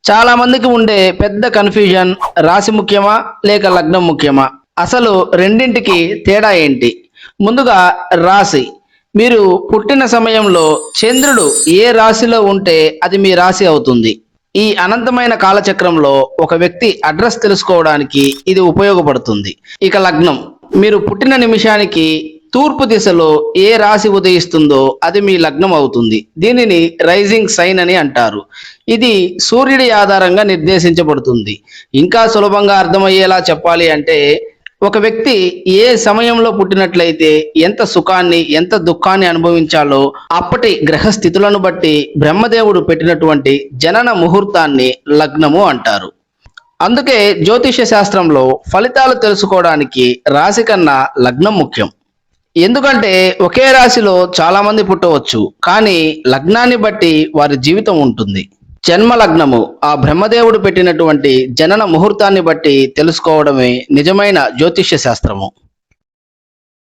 చాలా మందికి ఉండే పెద్ద కన్ఫ్యూజన్, రాశి ముఖ్యమా లేక లగ్నం ముఖ్యమా? అసలు రెండింటికి తేడా ఏంటి? ముందుగా రాశి. మీరు పుట్టిన సమయంలో చంద్రుడు ఏ రాశిలో ఉంటే అది మీ రాశి అవుతుంది. ఈ అనంతమైన కాలచక్రంలో ఒక వ్యక్తి అడ్రస్ తెలుసుకోవడానికి ఇది ఉపయోగపడుతుంది. ఇక లగ్నం. మీరు పుట్టిన నిమిషానికి తూర్పు దిశలో ఏ రాశి ఉదయిస్తుందో అది మీ లగ్నం అవుతుంది. దీనిని రైజింగ్ సైన్ అని అంటారు. ఇది సూర్యుడి ఆధారంగా నిర్దేశించబడుతుంది. ఇంకా సులభంగా అర్థమయ్యేలా చెప్పాలి అంటే, ఒక వ్యక్తి ఏ సమయంలో పుట్టినట్లయితే ఎంత సుఖాన్ని ఎంత దుఃఖాన్ని అనుభవించాలో అప్పటి గ్రహ స్థితులను బట్టి బ్రహ్మదేవుడు పెట్టినటువంటి జనన ముహూర్తాన్ని లగ్నము అంటారు. అందుకే జ్యోతిష్య శాస్త్రంలో ఫలితాలు తెలుసుకోవడానికి రాశి కన్నా లగ్నం ముఖ్యం. ఎందుకంటే ఒకే రాశిలో చాలా మంది పుట్టవచ్చు, కానీ లగ్నాన్ని బట్టి వారి జీవితం ఉంటుంది. జన్మ లగ్నము ఆ బ్రహ్మదేవుడు పెట్టినటువంటి జనన ముహూర్తాన్ని బట్టి తెలుసుకోవడమే నిజమైన జ్యోతిష్య శాస్త్రము.